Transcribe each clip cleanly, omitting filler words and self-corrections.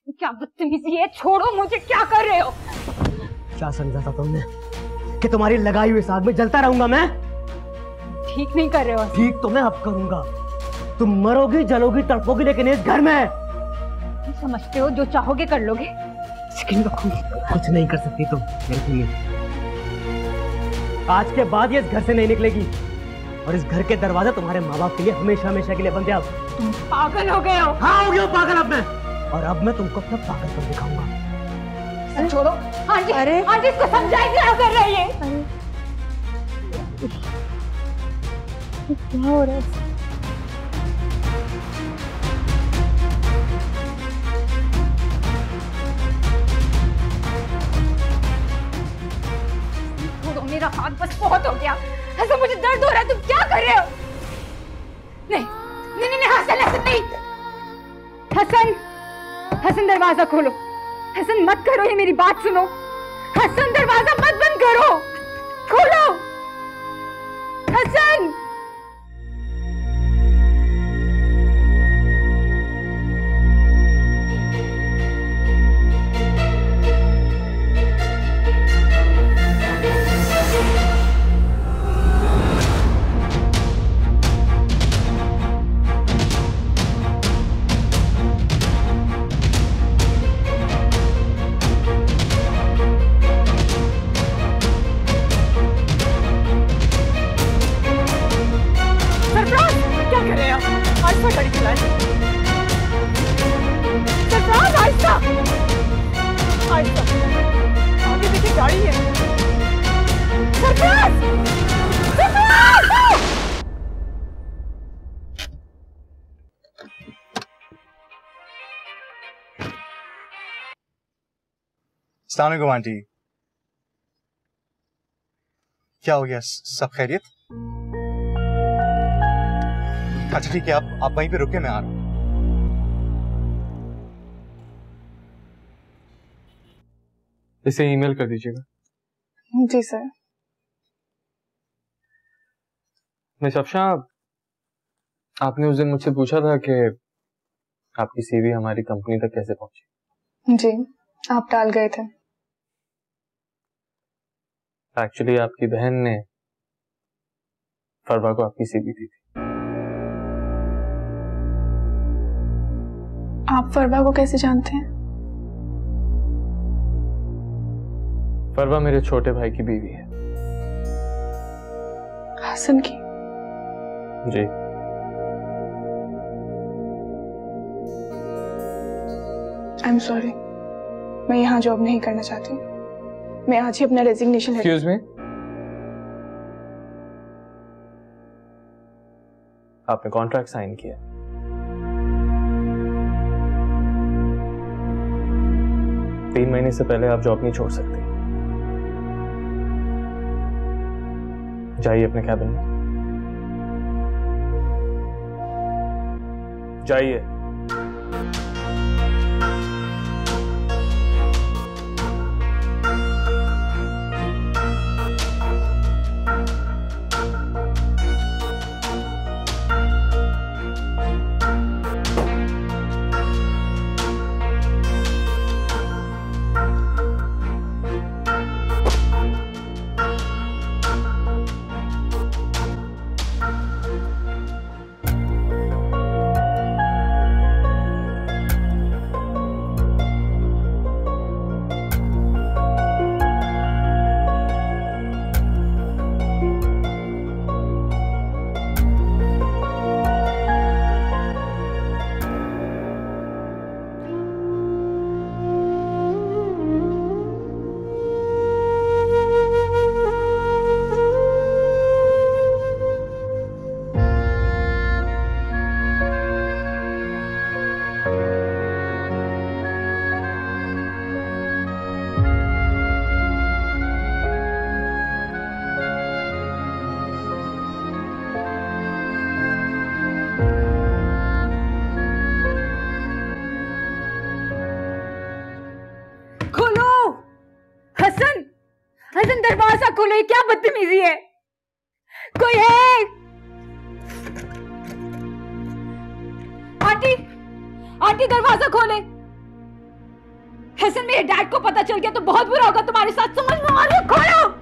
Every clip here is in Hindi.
क्या बदतमीजी है, छोड़ो मुझे, क्या कर रहे हो? क्या समझा था तुमने कि तुम्हारी लगाई हुई साग में जलता रहूंगा मैं? ठीक नहीं कर रहे हो। ठीक तो मैं अब करूंगा। तुम मरोगी, जलोगी, तड़पोगी, लेकिन इस घर में तुम समझते हो जो चाहोगे कर लोगे। कुछ नहीं कर सकती तुम मेरे लिए। आज के बाद ये इस घर से नहीं निकलेगी और इस घर के दरवाजे तुम्हारे माँ बाप के लिए हमेशा हमेशा के लिए बंद है। अब तुम पागल हो गए हो। हाँ हो गया पागल अब मैं, और अब मैं तुमको अपना पागलपन दिखाऊंगा। छोड़ो आंटी, अरे आंटी इसको समझाइए क्या कर रही है। क्या हो रहा है? छोड़ो मेरा हाथ, बस बहुत हो गया। ऐसा मुझे दर्द हो रहा है, तुम क्या कर रहे हो? नहीं नहीं नहीं, हसन हसन नहीं। हसन हसन दरवाजा खोलो। हसन मत करो, ये मेरी बात सुनो। हसन दरवाजा मत बंद करो, खोलो। हसन अस्सलाम वालेकुम आंटी, क्या हो गया? सब खैरियत? अच्छा ठीक है, आप वहीं पे रुके, मैं आ रहा हूँ। इसे ईमेल कर दीजिएगा। जी सर। मिस अफशा, आपने उस दिन मुझसे पूछा था कि आपकी सीवी हमारी कंपनी तक कैसे पहुंची। जी, आप टाल गए थे। एक्चुअली आपकी बहन ने फरवा को आपकी सीवी दी थी। आप फरवा को कैसे जानते हैं? फरवा मेरे छोटे भाई की बीवी है। हसन की? जी। आई एम सॉरी, मैं यहाँ जॉब नहीं करना चाहती। मैं आज ही अपना रेजिग्नेशन लेटर। एक्सक्यूज मी, आपने कॉन्ट्रैक्ट साइन किया। तीन महीने से पहले आप जॉब नहीं छोड़ सकते। जाइए अपने कैबिन में, जाइए। दरवाजा खोलो, क्या बदतमीजी है। कोई है? आंटी, आंटी दरवाजा खोले। हसन मेरे डैड को पता चल गया तो बहुत बुरा होगा तुम्हारे साथ, समझ में आ रहा है? खोलो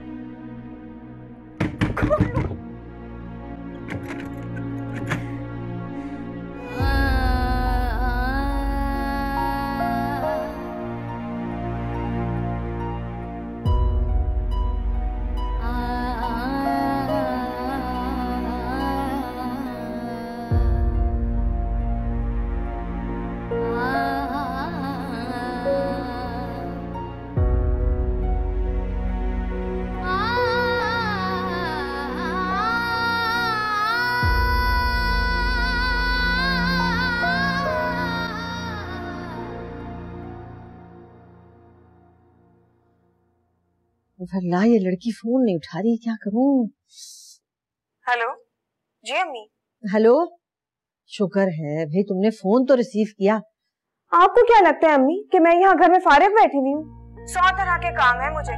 वल्लाह ये लड़की फोन नहीं उठा रही, क्या करूं? हेलो जी अम्मी। हेलो, शुक्र है भाई तुमने फोन तो रिसीव किया। आपको क्या लगता है अम्मी कि मैं यहाँ घर में फारिग बैठी हुई हूँ? 100 तरह के काम है मुझे।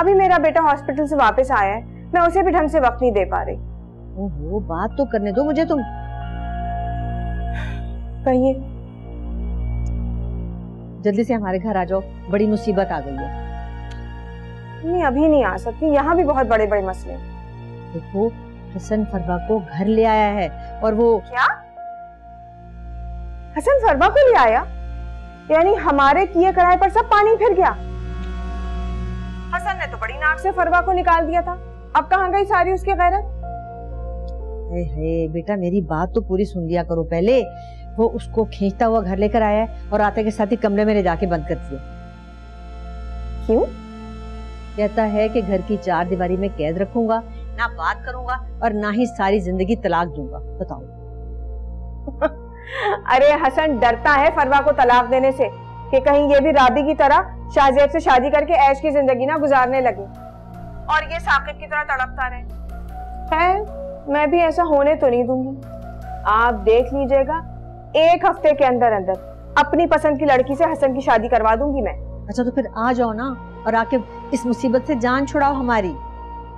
अभी मेरा बेटा हॉस्पिटल से वापस आया है, मैं उसे भी ढंग से वक्त नहीं दे पा रही। ओहो, बात तो करने दो मुझे तुम। कहिए। जल्दी से हमारे घर आ जाओ, बड़ी मुसीबत आ गई है। नहीं अभी नहीं आ सकती, यहाँ भी बहुत बड़े बड़े मसले हैं। देखो हसन फरवा को घर ले आया है और वो क्या? हसन फरवा को ले आया? यानी हमारे किए कराए पर सब पानी फिर गया। हसन ने तो बड़ी नाक से फरवा को निकाल दिया था, अब कहाँ गई सारी उसकी गैरत? हे बेटा मेरी बात तो पूरी सुन लिया करो पहले। वो उसको खींचता हुआ घर लेकर आया है और आते के साथ ही कमरे में ले जाके बंद कर दिया। क्यों? कहता है कि घर की 4 दीवारी में कैद रखूंगा, ना बात करूंगा और ना ही सारी जिंदगी तलाक दूंगा। बताओ। अरे हसन डरता है फरवा को तलाक देने से कि कहीं ये भी राबी की तरह शाहजेब से शादी करके ऐश की जिंदगी ना गुजारने लगे और ये साकिब की तरह तड़पता रहे। खैर मैं भी ऐसा होने तो नहीं दूंगी। आप देख लीजिएगा, 1 हफ्ते के अंदर अंदर अपनी पसंद की लड़की से हसन की शादी करवा दूंगी मैं। अच्छा तो फिर आ जाओ ना और आके इस मुसीबत से जान छुड़ाओ हमारी।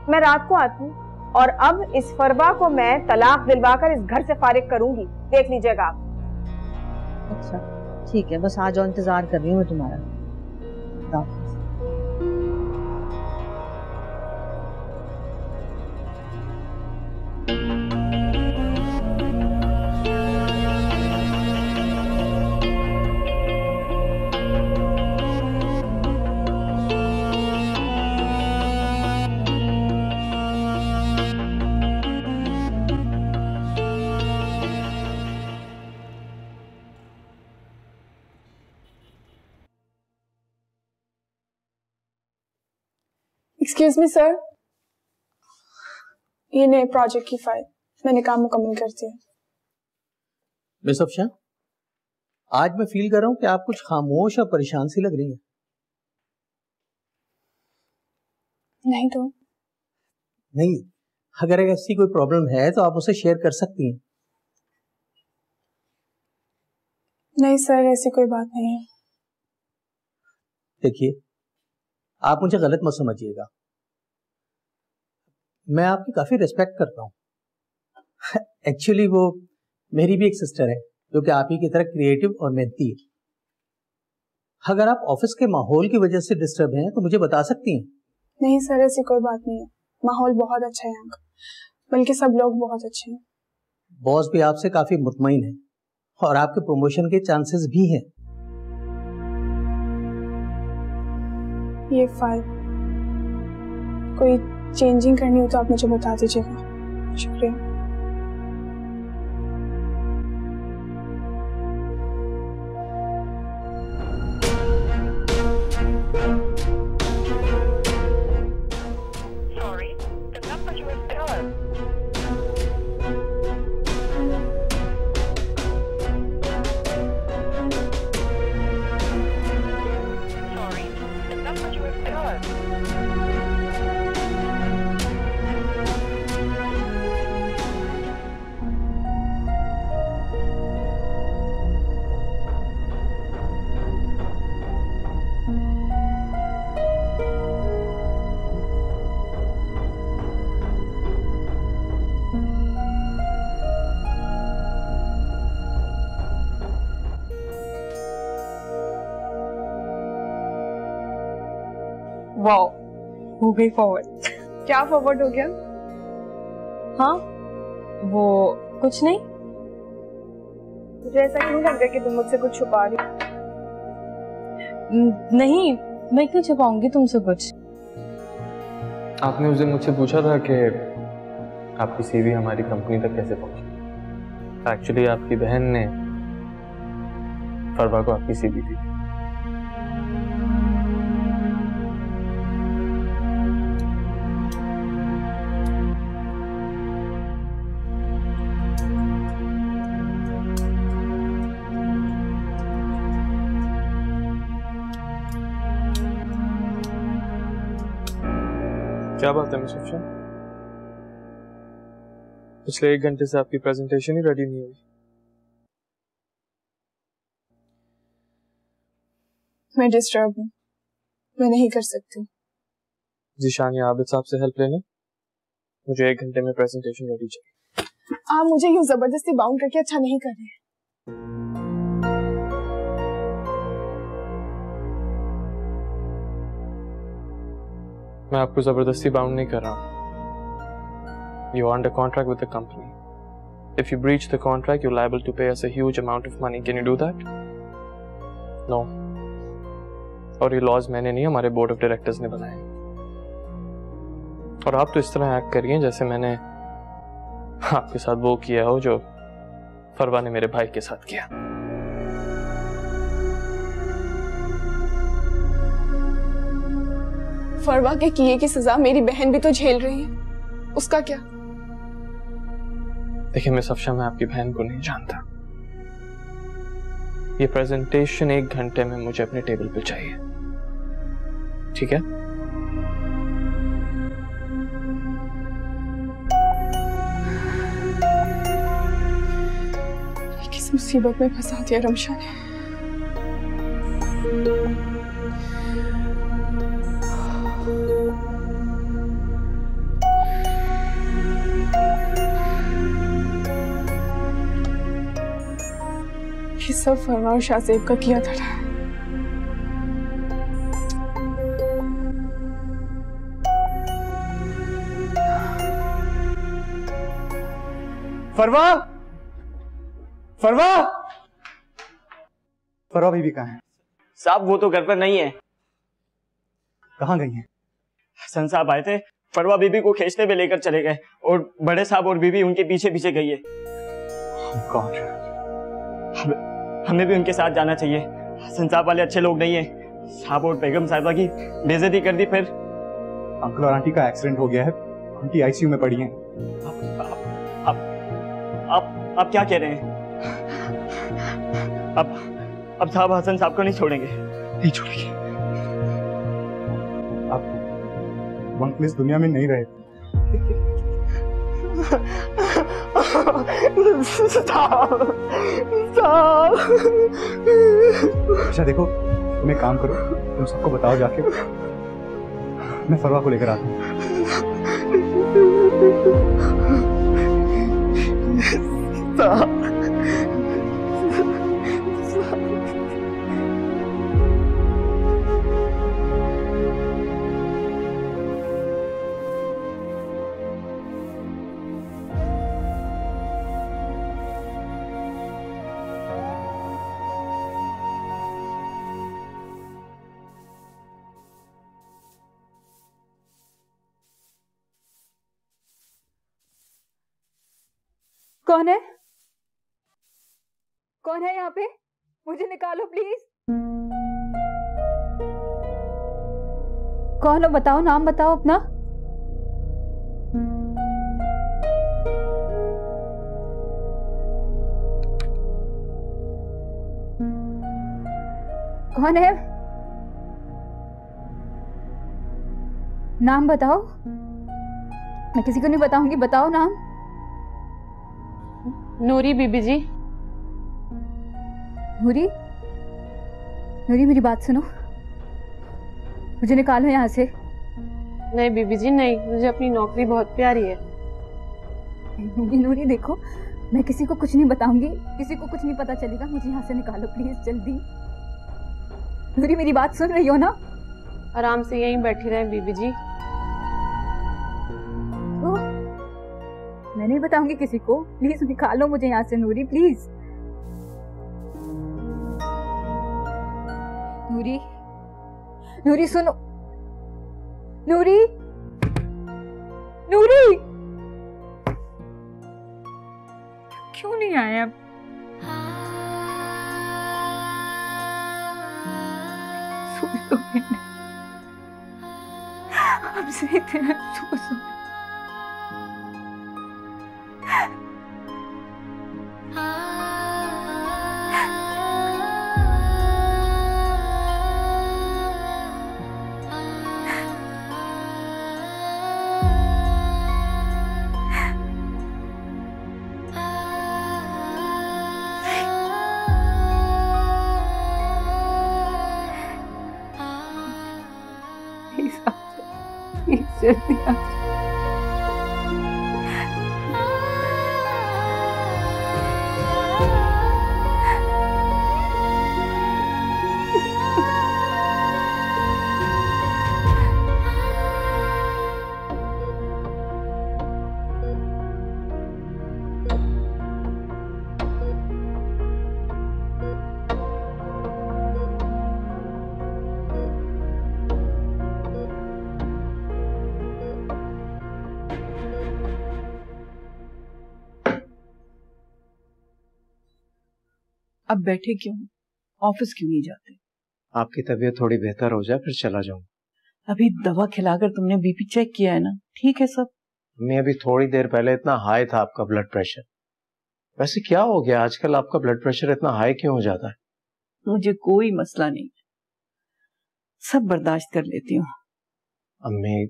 मैं रात को आती हूँ और अब इस फरवा को मैं तलाक दिलवाकर इस घर से फारिग करूंगी, देख लीजिएगा आप। अच्छा ठीक है, बस आ जाओ, इंतजार कर रही हूँ मैं तुम्हारा। एक्सक्यूज मी सर, ये नए प्रोजेक्ट की फाइल, मैंने काम मुकम्मल कर दिया। मिस अफशा, आज मैं फील कर रहा हूँ कि आप कुछ खामोश और परेशान सी लग रही हैं। नहीं तो नहीं, अगर ऐसी कोई प्रॉब्लम है तो आप उसे शेयर कर सकती हैं। नहीं सर, ऐसी कोई बात नहीं है। देखिए, आप मुझे गलत मत समझिएगा, मैं आपकी काफी रिस्पेक्ट करता हूँ। एक्चुअली वो मेरी भी एक सिस्टर है जो कि आप ही की तरह क्रिएटिव और मेहनती है। अगर आप ऑफिस के माहौल की वजह से डिस्टर्ब हैं तो मुझे बता सकती हैं। नहीं सर, ऐसी कोई बात नहीं है, माहौल बहुत अच्छा है यहाँ का, बल्कि सब लोग बहुत अच्छे हैं। बॉस भी आपसे काफी मुतमईन है और आपके प्रमोशन के चांसेस भी हैं। ये फाइल कोई चेंजिंग करनी हो तो आप मुझे बता दीजिएगा, शुक्रिया। वाओ, हो गई फॉरवर्ड। क्या फॉरवर्ड हो गया? हाँ वो कुछ नहीं। मुझे ऐसा क्यों लग रहा है कि तुम मुझसे कुछ छुपा रही? नहीं, मैं क्यों छुपाऊंगी तुमसे कुछ? आपने उस दिन मुझसे पूछा था कि आपकी सीवी हमारी कंपनी तक कैसे पहुंची। एक्चुअली आपकी बहन ने फरवा को आपकी सीवी दी। क्या बात है मिस अफशा? पिछले 1 घंटे से आपकी प्रेजेंटेशन ही रेडी नहीं हुई। मैं डिस्टर्ब हूँ, मैं नहीं कर सकती। जीशान या आबिद साहब से हेल्प लेना, मुझे 1 घंटे में प्रेजेंटेशन रेडी चाहिए। आप मुझे यूं जबरदस्ती बाउंड करके अच्छा नहीं कर रहे। मैं आपको जबरदस्ती बाउंड नहीं कर रहा हूँ। You are under contract with the company. If you breach the contract, you're liable to pay us a huge amount of money. Can you do that? No. और ये लॉज मैंने नहीं, हमारे बोर्ड ऑफ डायरेक्टर्स ने बनाए। और आप तो इस तरह एक्ट करिए जैसे मैंने आपके साथ वो किया हो जो फरवा ने मेरे भाई के साथ किया। फरवा के किए की सजा मेरी बहन भी तो झेल रही है, उसका क्या? देखिए मिस अफशा, मैं आपकी बहन को नहीं जानता। ये प्रेजेंटेशन 1 घंटे में मुझे अपने टेबल पे चाहिए, ठीक है? किस मुसीबत में फंसा दिया रमशा ने। ये सब फरवा और शाहजेब का किया था। फरवा, फरवा, फरवा बीबी कहाँ है? साहब वो तो घर पर नहीं है। कहाँ गई है? हसन साहब आए थे, फरवा बीबी को खींचते हुए लेकर चले गए और बड़े साहब और बीबी उनके पीछे पीछे गई है। हमें भी उनके साथ जाना चाहिए। हसन साहब वाले अच्छे लोग नहीं है। साहब और बेगम साहिबा की बेइज्जती कर दी। फिर अंकल और आंटी का एक्सीडेंट हो गया है, आंटी आईसीयू में पड़ी हैं। आप क्या कह रहे हैं? अब साहब हसन साहब को नहीं छोड़ेंगे? नहीं छोड़ेंगे। आप अंकल इस दुनिया में नहीं रहे। अच्छा देखो, तुम एक काम करो, तुम सबको बताओ जाके, मैं फरवा को लेकर आता हूँ। कौन है? कौन है यहाँ पे? मुझे निकालो प्लीज। कौन हो? बताओ, नाम बताओ अपना। कौन है? नाम बताओ। मैं किसी को नहीं बताऊंगी, बताओ नाम। नूरी बीबी जी। नूरी, नूरी मेरी बात सुनो, मुझे निकालो यहाँ से। नहीं बीबी जी नहीं, मुझे अपनी नौकरी बहुत प्यारी है। नूरी देखो, मैं किसी को कुछ नहीं बताऊंगी, किसी को कुछ नहीं पता चलेगा। मुझे यहाँ से निकालो प्लीज, जल्दी। नूरी मेरी बात सुन रही हो ना? आराम से यहीं बैठी रहें बीबी जी। तो मैं नहीं बताऊंगी किसी को, प्लीज निकालो मुझे यहाँ से नूरी, प्लीज। नूरी, नूरी सुनो, नूरी, नूरी, क्यों नहीं आए अब? हमसे इतना सो जल्दी आ जाओ। अब बैठे क्यों? ऑफिस क्यों नहीं जाते? आपकी तबीयत थोड़ी बेहतर हो जाए फिर चला जाऊं। अभी दवा खिलाकर तुमने बीपी चेक किया है ना? ठीक है सब? मैं अभी थोड़ी देर पहले इतना हाई था आपका ब्लड प्रेशर। वैसे क्या हो गया आजकल आपका ब्लड प्रेशर इतना हाई क्यों हो जाता है? मुझे कोई मसला नहीं, सब बर्दाश्त कर लेती हूँ। अम्मी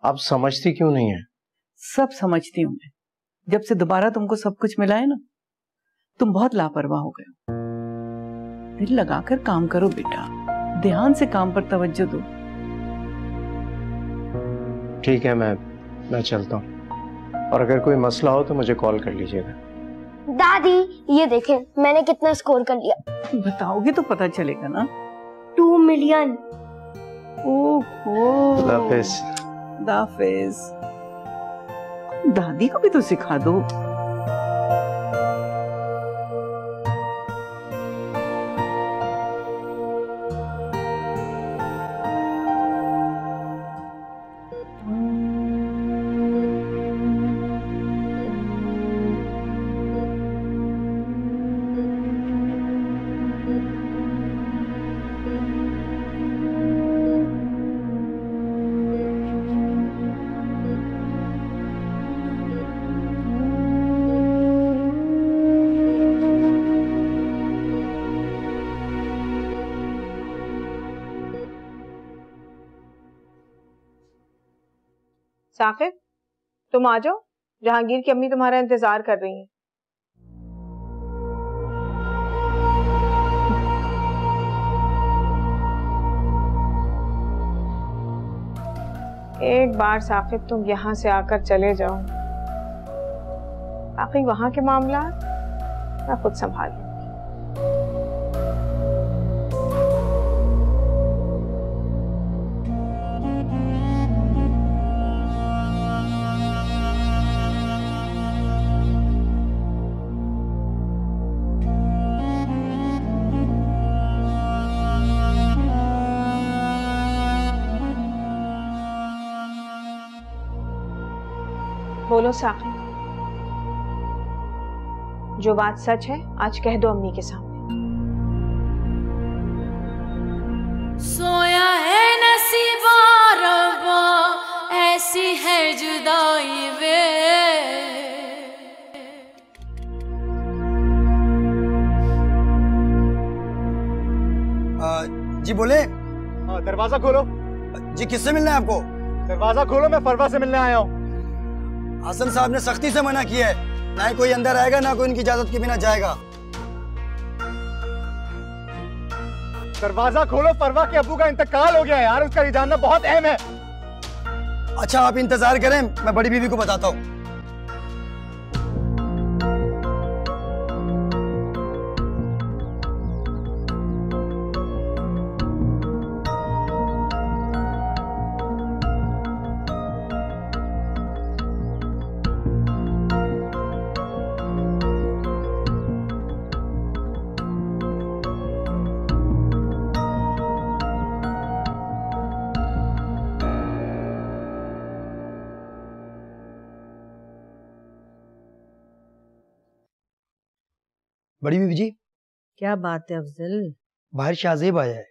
आप समझती क्यों नहीं है? सब समझती हूँ मैं। जब से दोबारा तुमको सब कुछ मिला है ना, तुम बहुत लापरवाह हो गए हो। दिल लगाकर काम करो बेटा, ध्यान से काम पर तवज्जो दो। ठीक है मैं चलता हूँ, और अगर कोई मसला हो तो मुझे कॉल कर लीजिएगा। दादी ये देखें मैंने कितना स्कोर कर लिया। बताओगे तो पता चलेगा ना। 2 मिलियन। ओहो हाफिज। हाफिज। दादी को भी तो सिखा दो। साकिब तुम आ जाओ, जहांगीर की अम्मी तुम्हारा इंतजार कर रही हैं। एक बार साकिब तुम यहाँ से आकर चले जाओ, बाकी वहां के मामला मैं खुद संभाल लूंगी। बोलो साकिब, जो बात सच है आज कह दो अम्मी के सामने। सोया है नसीबा रब्बा, ऐसी है जुदाई वे। जी बोले। दरवाजा खोलो। जी किससे मिलना है आपको? दरवाजा खोलो, मैं फरवा से मिलने आया हूँ। हसन साहब ने सख्ती से मना किया है, ना ही कोई अंदर आएगा ना कोई उनकी इजाजत के बिना जाएगा। दरवाजा खोलो, फरवा के अब्बू का इंतकाल हो गया है यार, उसका ये जानना बहुत अहम है। अच्छा आप इंतजार करें, मैं बड़ी बीवी को बताता हूँ। बड़ी बीबी जी, क्या बात है अफजल? बाहर शाहजेब आया है।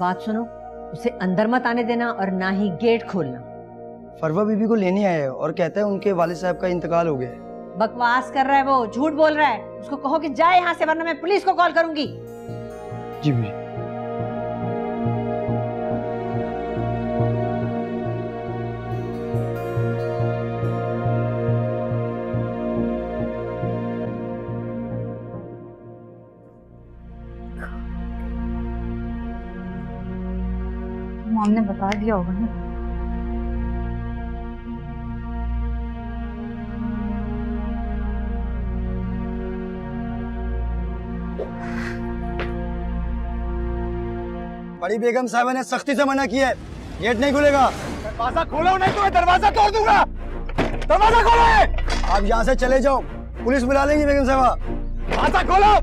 बात सुनो, उसे अंदर मत आने देना और ना ही गेट खोलना। फरवा बीबी को लेने आया है और कहता है उनके वालिद साहब का इंतकाल हो गया है। बकवास कर रहा है वो, झूठ बोल रहा है। उसको कहो कि जाए यहाँ से, वरना मैं पुलिस को कॉल करूंगी। जी बीबी। मॉम ने बता दिया होगा ना। बड़ी बेगम साहबा ने सख्ती से मना किया है, गेट नहीं खुलेगा। दरवाजा खोलो नहीं तो मैं दरवाजा तोड़ दूंगा। दरवाजा खोलो। आप यहाँ से चले जाओ, पुलिस बुला लेंगी बेगम साहबा। दरवाजा खोलो।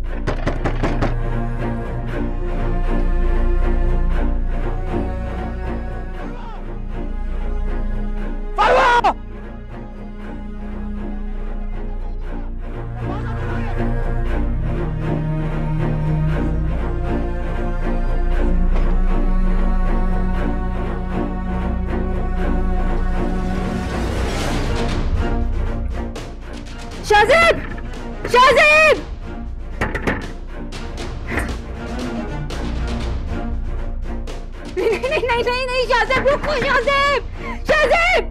शाहजेब! शाहजेब! नहीं शाहजेब, रुको शाहजेब! शाहजेब!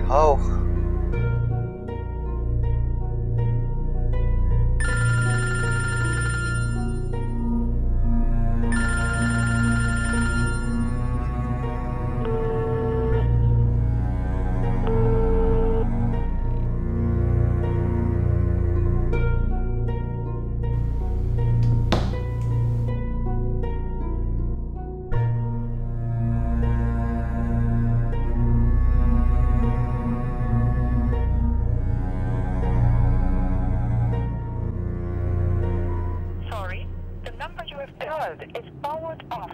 उठाओ। is powered off.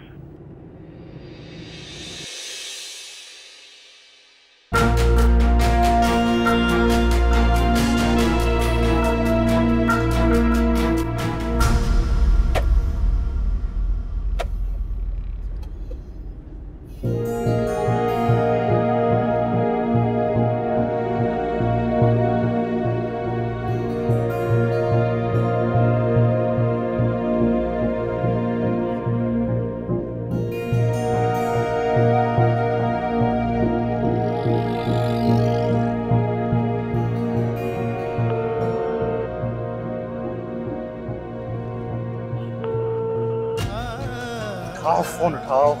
उठाओ, फोन उठाओ।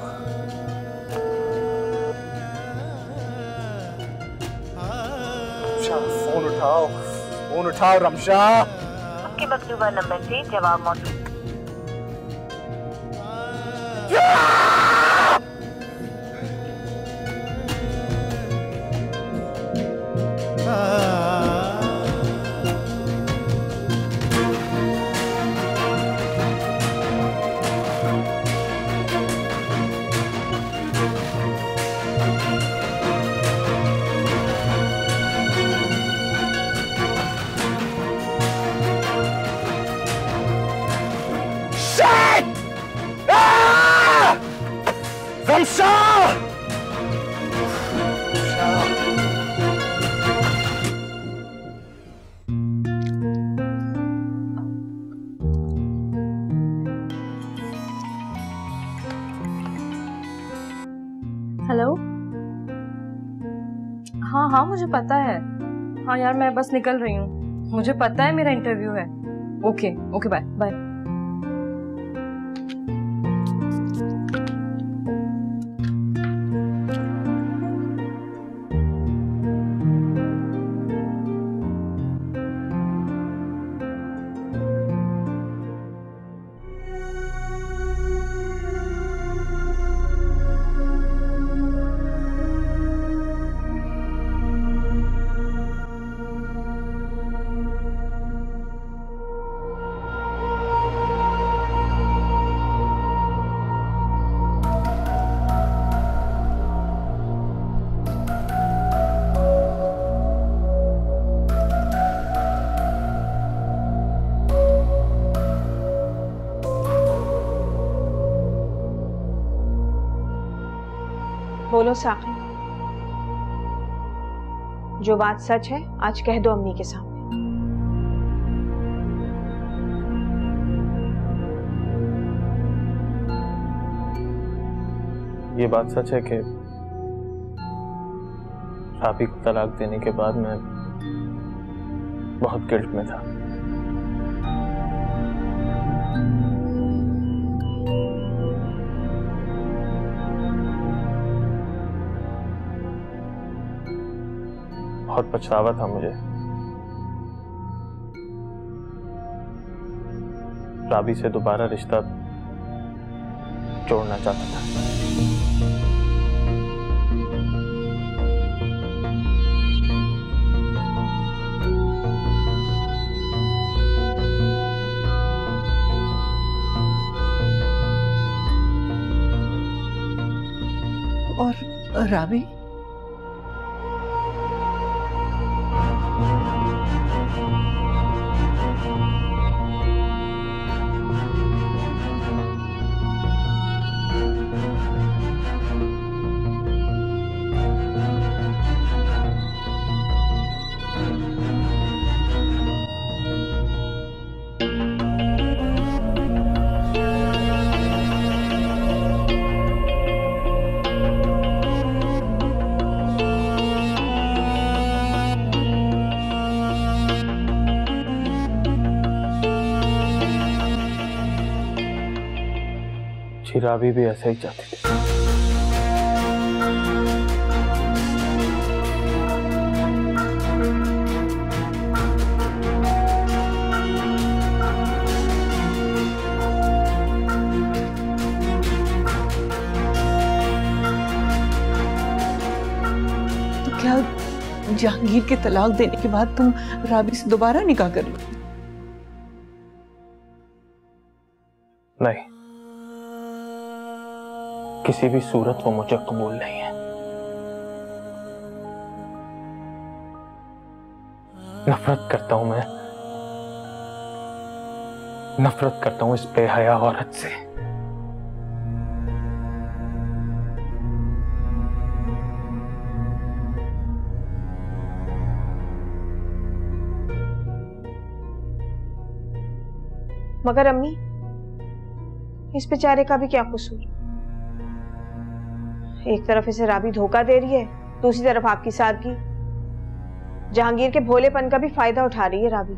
फोन उठाओ, फोन उठाओ रमशा। आपके मकतूबा नंबर से जवाब मौजूद। Shit! Ah! Ramsha! मुझे पता है। हाँ यार मैं बस निकल रही हूँ, मुझे पता है मेरा इंटरव्यू है। Okay okay bye bye. बोलो साकिब, जो बात सच है आज कह दो अम्मी के सामने। ये बात सच है कि राबी को तलाक देने के बाद मैं बहुत गिल्ट में था। बहुत पछतावा था मुझे। राबी से दोबारा रिश्ता जोड़ना चाहता था। और राबी? राबी भी ऐसा ही चाहती थी। तो क्या जहांगीर के तलाक देने के बाद तुम राबी से दोबारा निकाह कर लो? नहीं, किसी भी सूरत वो मुझे कबूल नहीं है। नफरत करता हूं मैं, नफरत करता हूं इस बेहया औरत से। मगर अम्मी, इस बेचारे का भी क्या कसूर? एक तरफ इसे राबी धोखा दे रही है, दूसरी तरफ आपकी सादगी। जहांगीर के भोलेपन का भी फायदा उठा रही है राबी।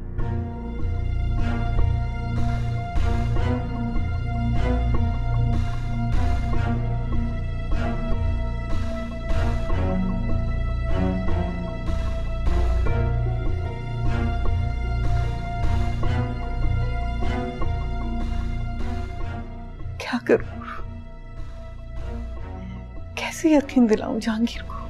क्या करूं? कैसे यकीन दिलाऊं जहांगीर को?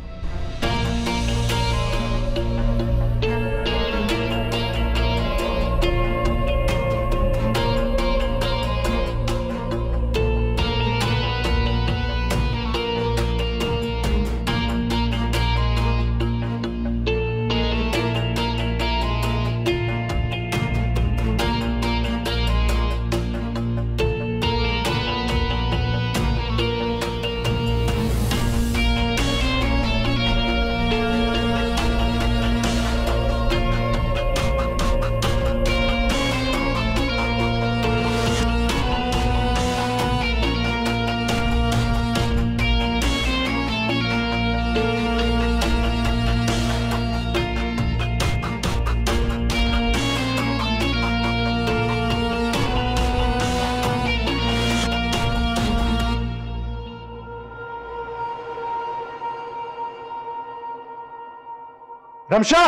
रमशा,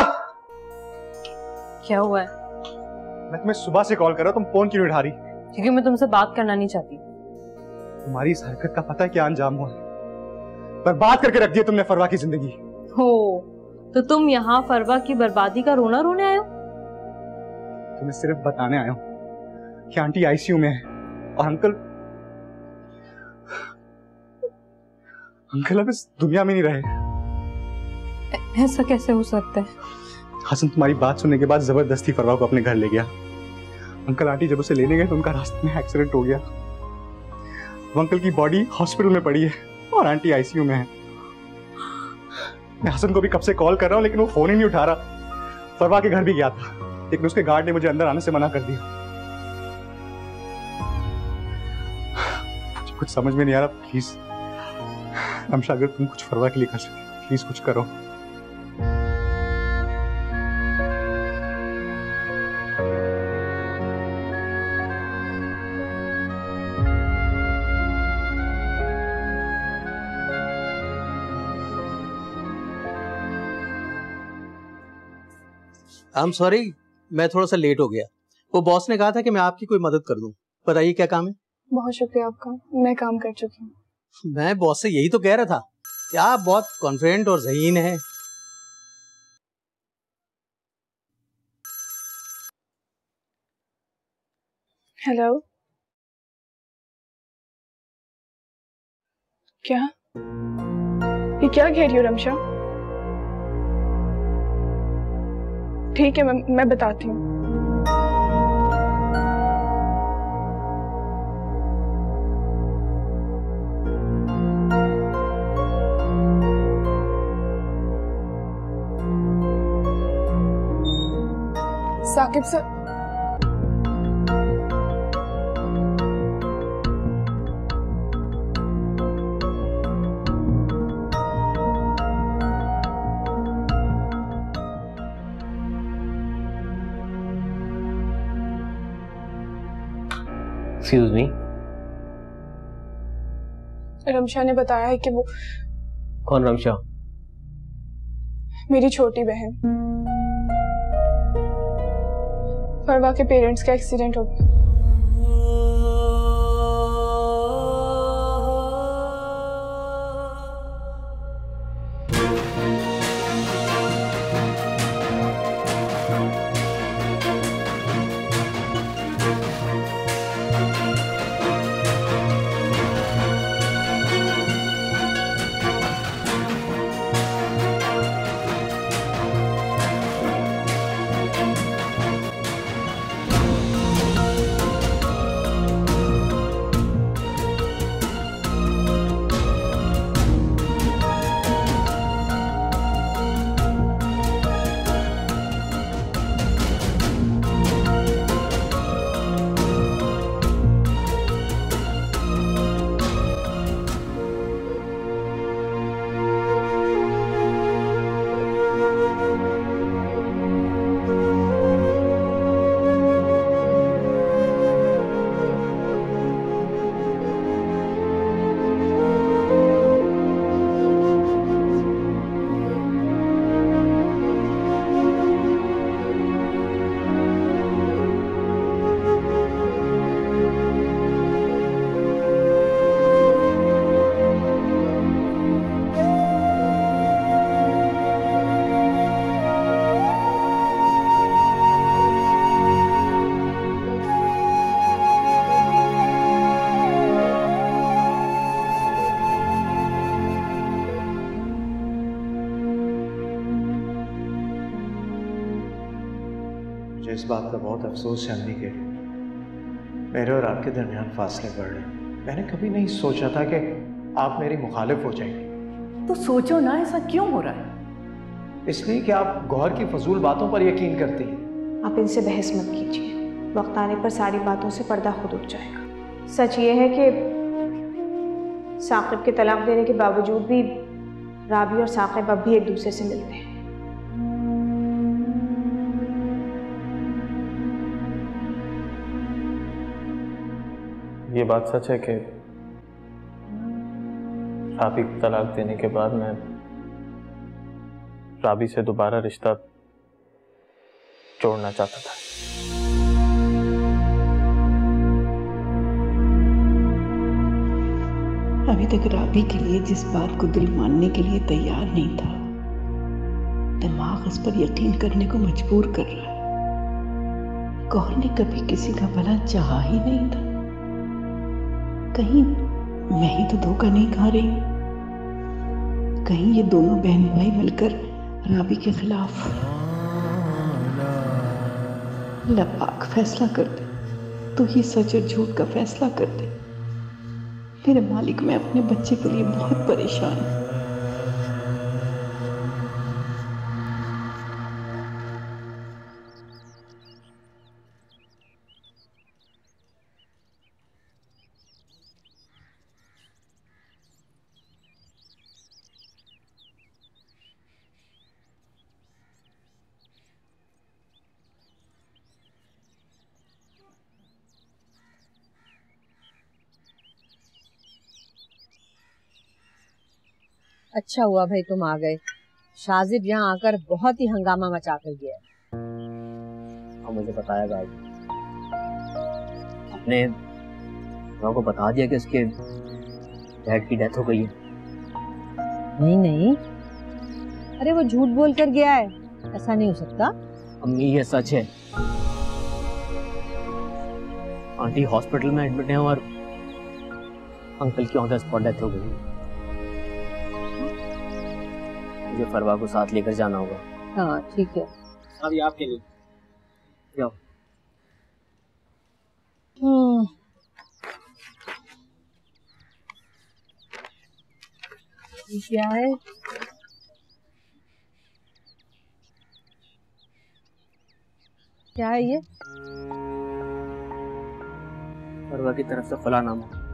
क्या हुआ है? मैं तुम्हें सुबह से कॉल कर रहा हूं, तुम फोन क्यों नहीं उठा रही? क्योंकि मैं तुमसे बात करना नहीं चाहती। तुम्हारी इस हरकत का पता है क्या अंजाम हुआ है? बर्बाद करके रख दिया तुमने फरवा की जिंदगी। हो तो तुम यहाँ फरवा की बर्बादी का रोना रोने आए हो? तुम्हें सिर्फ बताने आया हूँ कि आंटी आईसीयू में है और अंकल अब इस दुनिया में नहीं रहे। ऐसा कैसे हो सकता है? हसन तुम्हारी बात सुनने के बाद जबरदस्ती फरवा को अपने घर ले गया। अंकल आंटी जब उसे लेने गए तो उनका रास्ते में एक्सीडेंट हो गया। वो अंकल की बॉडी हॉस्पिटल में पड़ी है और आंटी आईसीयू में है। मैं हसन को भी कब से कॉल कर रहा हूँ लेकिन वो फोन ही नहीं उठा रहा। फरवा के घर भी गया था लेकिन उसके गार्ड ने मुझे अंदर आने से मना कर दिया। मुझे कुछ समझ में नहीं आ रहा। प्लीज रमशा, अगर तुम कुछ फरवा के लिए कर सकते हो प्लीज कुछ करो। आई एम सॉरी, मैं थोड़ा सा लेट हो गया। वो बॉस ने कहा था कि मैं आपकी कोई मदद कर दूं। बताइए क्या काम है? बहुत शुक्रिया आपका, मैं काम कर चुकी हूँ। मैं बॉस से यही तो कह रहा था कि आप बहुत कॉन्फिडेंट और ज़हीन हैं। हेलो, क्या ये क्या कह रही हो रमशा? ठीक है, मैं बताती हूँ। Saqib sir, excuse me, Ramsha ने बताया है कि वो कौन रमशा? मेरी छोटी बहन। फरवा के पेरेंट्स का एक्सीडेंट हो गया। इस बात का बहुत अफसोस है अम्मी के, मेरे और आपके दरमियान फासले बढ़ रहे हैं। मैंने कभी नहीं सोचा था कि आप मेरी मुखालिफ हो जाएंगी। तो सोचो ना, ऐसा क्यों हो रहा है? इसलिए कि आप गौहर की फजूल बातों पर यकीन करती हैं। आप इनसे बहस मत कीजिए, वक्त आने पर सारी बातों से पर्दा खुद उठ जाएगा। सच ये है कि साकिब के तलाक देने के बावजूद भी राबी और साकिब अब भी एक दूसरे से मिलते हैं। ये बात सच है कि राबी को तलाक देने के बाद मैं राबी से दोबारा रिश्ता जोड़ना चाहता था। अभी तक राबी के लिए जिस बात को दिल मानने के लिए तैयार नहीं था, दिमाग इस पर यकीन करने को मजबूर कर रहा है। कौन ने कभी किसी का भला चाहा ही नहीं था। कहीं मैं ही तो धोखा नहीं खा रही हूं? कहीं ये दोनों बहन भाई मिलकर राबी के खिलाफ। अल्लाह पाक फैसला कर दे, तू ही सच और झूठ का फैसला कर दे। मेरे मालिक, मैं अपने बच्चे के लिए बहुत परेशान हूं। अच्छा हुआ भाई तुम आ गए। शाजिब यहाँ आकर बहुत ही हंगामा मचा कर गया। हाँ, मुझे बताया भाई, आपने को बता दिया कि उसके डैड की डेथ हो गई है। नहीं नहीं, अरे वो झूठ बोल कर गया है, ऐसा नहीं हो सकता। अम्मी ये सच है, आंटी हॉस्पिटल में एडमिट है और अंकल की ऑन द स्पॉट डेथ हो गई। मुझे फरवा को साथ लेकर जाना होगा। हाँ ठीक है, अभी आपके लिए जाओ। क्या है? क्या है ये? फरवा की तरफ से फलानामा।